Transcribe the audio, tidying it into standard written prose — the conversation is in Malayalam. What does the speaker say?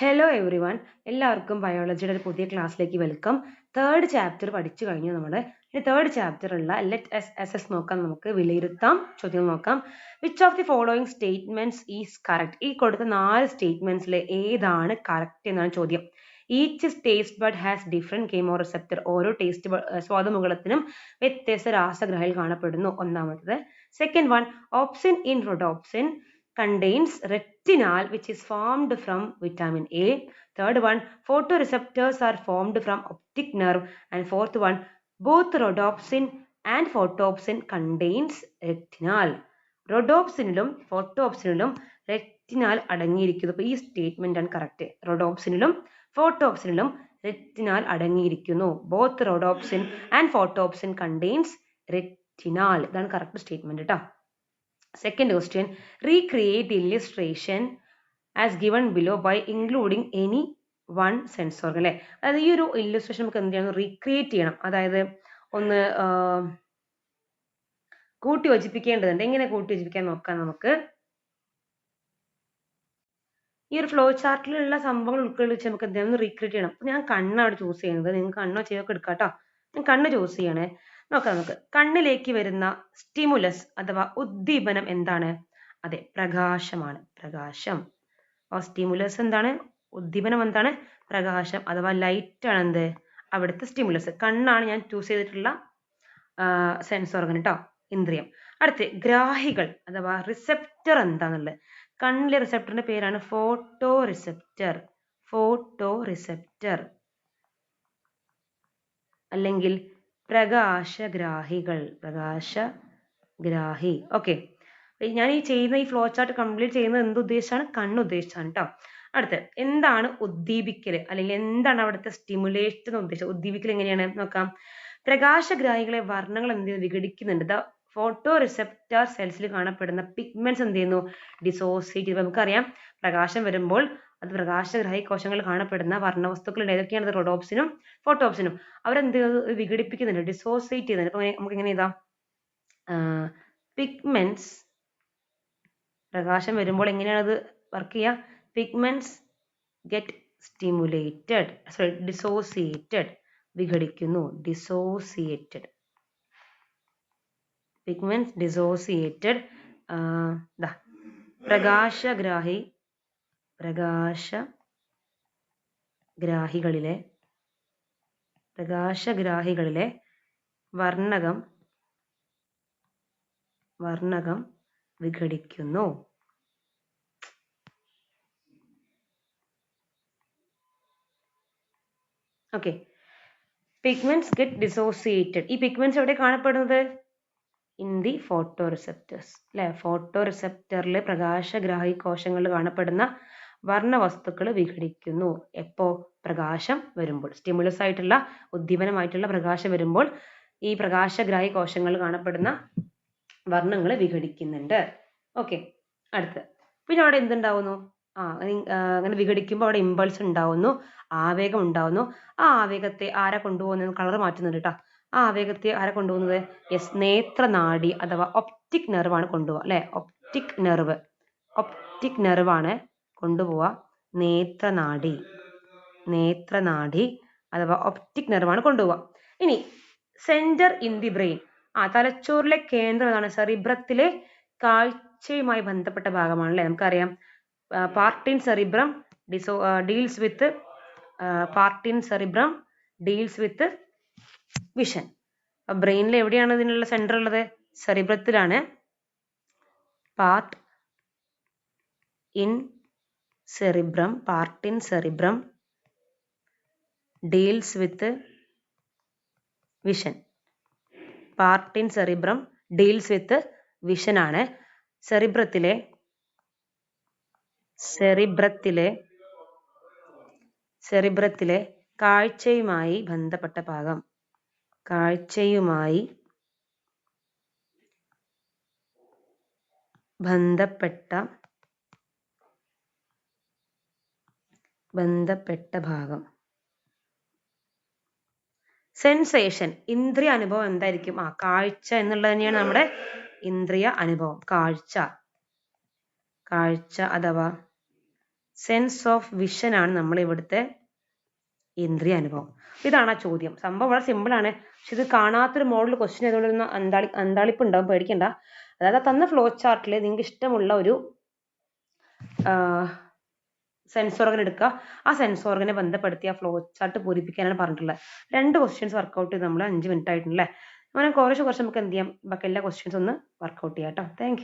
ഹലോ എവ്രി വൺ, എല്ലാവർക്കും ബയോളജിയുടെ ഒരു പുതിയ ക്ലാസ്സിലേക്ക് വെൽക്കം. തേർഡ് ചാപ്റ്റർ പഠിച്ചു കഴിഞ്ഞു നമ്മൾ. ഇനി തേർഡ് ചാപ്റ്ററുള്ള ലെറ്റ് എസ് എസ് എസ് നോക്കാം. നമുക്ക് വിലയിരുത്താം, ചോദ്യം നോക്കാം. Which of the following statements is correct? ഈ കൊടുത്ത 4 സ്റ്റേറ്റ്മെന്റ്സിലെ ഏതാണ് കറക്റ്റ് എന്നാണ് ചോദ്യം. Each taste bud has different chemoreceptor. ഓരോ ടേസ്റ്റ് സ്വാദുമുകളത്തിനും വ്യത്യസ്ത രാസഗ്രഹയിൽ കാണപ്പെടുന്നു. ഒന്നാമത്തത്. Second one, opsin in rhodopsin contains retinal which is formed from vitamin A. Third one, photoreceptors are formed from optic nerve. And fourth one, both rhodopsin and photopsin contains retinal. റൊഡോപ്സിനിലും ഫോട്ടോപ്സിനിലും റെറ്റിനാൽ അടങ്ങിയിരിക്കുന്നു. അപ്പോൾ ഈ സ്റ്റേറ്റ്മെന്റ് ആണ് കറക്റ്റ്. റൊഡോപ്സിനിലും ഫോട്ടോപ്സിനിലും റെറ്റിനാൽ അടങ്ങിയിരിക്കുന്നു. Both rhodopsin and photopsin contains retinal. ഇതാണ് കറക്റ്റ് സ്റ്റേറ്റ്മെന്റ് കേട്ടോ. Second question, recreate the illustration as given below by including any one sense organ. അല്ലേ, അതായത് ഈ ഒരു ഇല്ലുസ്ട്രേഷൻ നമുക്ക് എന്ത് ചെയ്യണം, റീക്രിയേറ്റ് ചെയ്യണം. അതായത് ഒന്ന് കൂട്ടി യോജിപ്പിക്കേണ്ടതുണ്ട്. എങ്ങനെ കൂട്ടി യോജിപ്പിക്കാൻ നോക്കാം നമുക്ക്. ഈ ഒരു ഫ്ലോ ചാർട്ടിലുള്ള സംഭവങ്ങൾ ഉൾക്കൊള്ളിച്ച് നമുക്ക് എന്തെങ്കിലും റീക്രിയേറ്റ് ചെയ്യണം. ഞാൻ കണ്ണാണ് ചൂസ് ചെയ്യുന്നത്. നിങ്ങൾക്ക് കണ്ണോ ചെയ്തൊക്കെ എടുക്കാം കേട്ടോ. ഞാൻ കണ്ണ് ചൂസ് ചെയ്യണേ. നോക്കാം നമുക്ക്. കണ്ണിലേക്ക് വരുന്ന സ്റ്റിമുലസ് അഥവാ ഉദ്ദീപനം എന്താണ്? അതെ, പ്രകാശമാണ്. പ്രകാശം. സ്റ്റിമുലസ് എന്താണ്? ഉദ്ദീപനം എന്താണ്? പ്രകാശം അഥവാ ലൈറ്റ് ആണ് എന്ത് അവിടുത്തെ സ്റ്റിമുലസ്. കണ്ണാണ് ഞാൻ ചൂസ് ചെയ്തിട്ടുള്ള സെൻസ് ഓർഗൻ കേട്ടോ, ഇന്ദ്രിയം. അടുത്ത് ഗ്രാഹികൾ അഥവാ റിസെപ്റ്റർ എന്താന്നുള്ളത്. കണ്ണിലെ റിസെപ്റ്ററിന്റെ പേരാണ് ഫോട്ടോ റിസെപ്റ്റർ. ഫോട്ടോ റിസെപ്റ്റർ അല്ലെങ്കിൽ പ്രകാശഗ്രാഹികൾ. പ്രകാശഗ്രാഹി. ഓക്കെ, ഞാൻ ഈ ചെയ്യുന്ന ഈ ഫ്ലോ ചാർട്ട് കംപ്ലീറ്റ് ചെയ്യുന്നത് എന്ത് ഉദ്ദേശിച്ചാണ്? കണ്ണുദ്ദേശിച്ചാണ് കേട്ടോ. അടുത്ത് എന്താണ് ഉദ്ദീപിക്കൽ അല്ലെങ്കിൽ എന്താണ് അവിടുത്തെ സ്റ്റിമുലേഷൻ ഉദ്ദേശിച്ചത്? ഉദ്ദീപിക്കൽ എങ്ങനെയാണ് നോക്കാം. പ്രകാശഗ്രാഹികളെ വർണ്ണങ്ങൾ എന്ത് ചെയ്യുന്നു? വിഘടിക്കുന്നുണ്ട്. ദ ഫോട്ടോ റിസെപ്റ്റർ സെൽസിൽ കാണപ്പെടുന്ന പിഗ്മെന്റ്സ് എന്ത് ചെയ്യുന്നു? ഡിസോസിയേറ്റ് ചെയ്യുന്നു. നമുക്കറിയാം പ്രകാശം വരുമ്പോൾ അത് പ്രകാശഗ്രാഹി കോശങ്ങളിൽ കാണപ്പെടുന്ന വർണ്ണവസ്തുക്കളുടെ ഏതൊക്കെയാണ്? റോഡോപ്സിനും ഫോട്ടോപ്സിനും. അവരെന്ത് വിഘടിപ്പിക്കുന്നുണ്ട്? ഡിസോസിയേറ്റ് ചെയ്യുന്നുണ്ട്. അപ്പൊ നമുക്ക് എങ്ങനെ എഴുതാം? പിഗ്മെന്റ്സ്, പ്രകാശം വരുമ്പോൾ എങ്ങനെയാണ് അത് വർക്ക് ചെയ്യുക? Pigments get stimulated, sorry dissociated, വിഘടിക്കുന്നു. ഡിസോസിയേറ്റഡ്. Pigments dissociated. പ്രകാശഗ്രാഹി, പ്രകാശഗ്രാഹികളിലെ വർണ്ണകം വിഘടിക്കുന്നു. Okay, pigments get dissociated. ഈ പിഗ്മെന്റ്സ് എവിടെ കാണപ്പെടുന്നത്? ഇൻ ദി ഫോട്ടോ റിസെപ്റ്റേഴ്സ് അല്ലെ. ഫോട്ടോ റിസെപ്റ്ററിൽ പ്രകാശഗ്രാഹി കോശങ്ങളിൽ കാണപ്പെടുന്ന വർണ്ണവസ്തുക്കൾ വിഘടിക്കുന്നു. എപ്പോ? പ്രകാശം വരുമ്പോൾ. സ്റ്റിമുലസ് ആയിട്ടുള്ള ഉദ്ദീപനമായിട്ടുള്ള പ്രകാശം വരുമ്പോൾ ഈ പ്രകാശഗ്രാഹി കോശങ്ങളിൽ കാണപ്പെടുന്ന വർണ്ണങ്ങൾ വിഘടിക്കുന്നുണ്ട്. ഓക്കെ, അടുത്ത് പിന്നെ അവിടെ എന്തുണ്ടാവുന്നു? അങ്ങനെ വിഘടിക്കുമ്പോൾ അവിടെ ഇമ്പൾസ് ഉണ്ടാവുന്നു, ആവേഗം ഉണ്ടാവുന്നു. ആ ആവേഗത്തെ ആരാ കൊണ്ടുപോകുന്നത്? കളർ മാറ്റുന്നുണ്ട് കേട്ടോ. ആ ആവേഗത്തെ ആരാ കൊണ്ടുപോകുന്നത്? യെസ്, നേത്രനാഡി അഥവാ ഒപ്റ്റിക് നെർവ് ആണ് കൊണ്ടുപോവുക അല്ലെ. ഒപ്റ്റിക് നെർവ് ആണ് കൊണ്ടുപോവുക. നേത്രനാഡി അഥവാ ഒപ്റ്റിക് നെർവ് ആണ് കൊണ്ടുപോവുക. ഇനി സെന്റർ ഇൻ ദി ബ്രെയിൻ, തലച്ചോറിലെ കേന്ദ്രം ഏതാണ്? സെറിബ്രത്തിലെ കാഴ്ചയുമായി ബന്ധപ്പെട്ട ഭാഗമാണ് അല്ലെ. നമുക്കറിയാം part in cerebrum deals with vision. ബ്രെയിനിൽ എവിടെയാണ് ഇതിനുള്ള സെന്റർ ഉള്ളത്? സെറിബ്രത്തിലാണ്. Part in cerebrum deals with vision. Part in cerebrum deals with vision ആണ് സെറിബ്രത്തിലെ കാഴ്ചയുമായി ബന്ധപ്പെട്ട ഭാഗം. കാഴ്ചയുമായി ബന്ധപ്പെട്ട ഭാഗം. സെൻസേഷൻ, ഇന്ദ്രിയ അനുഭവം എന്തായിരിക്കും? കാഴ്ച എന്നുള്ളത് തന്നെയാണ് നമ്മുടെ ഇന്ദ്രിയ അനുഭവം. കാഴ്ച അഥവാ സെൻസ് ഓഫ് വിഷൻ ആണ് നമ്മൾ ഇവിടുത്തെ ഇന്ദ്രിയ അനുഭവം. ഇതാണ് ആ ചോദ്യം. സംഭവം വളരെ സിമ്പിൾ ആണ്, പക്ഷെ ഇത് കാണാത്തൊരു മോഡൽ ക്വസ്റ്റ്യൻ ആയതുകൊണ്ട് അന്താളിപ്പ് ഉണ്ടാവും, പേടിക്കണ്ട. അതായത് തന്ന ഫ്ലോ ചാർട്ടിൽ നിങ്ങൾക്ക് ഇഷ്ടമുള്ള ഒരു സെൻസ് ഓർഗൻ എടുക്കുക, ആ സെൻസ് ഓർഗനെ ബന്ധപ്പെടുത്തി ആ ഫ്ലോ ചാർട്ട് പൂരിപ്പിക്കാനാണ് പറഞ്ഞിട്ടുള്ളത്. 2 ക്വസ്റ്റ്യൻസ് വർക്കൗട്ട് ചെയ്ത് നമ്മൾ 5 മിനിറ്റ് ആയിട്ടുണ്ടല്ലേ. അങ്ങനെ കുറച്ച് നമുക്ക് എന്ത് ചെയ്യാം, ബാക്കി എല്ലാ ക്വസ്റ്റ്യൻസ് ഒന്ന് വർക്കൗട്ട് ചെയ്യാം കേട്ടോ. താങ്ക്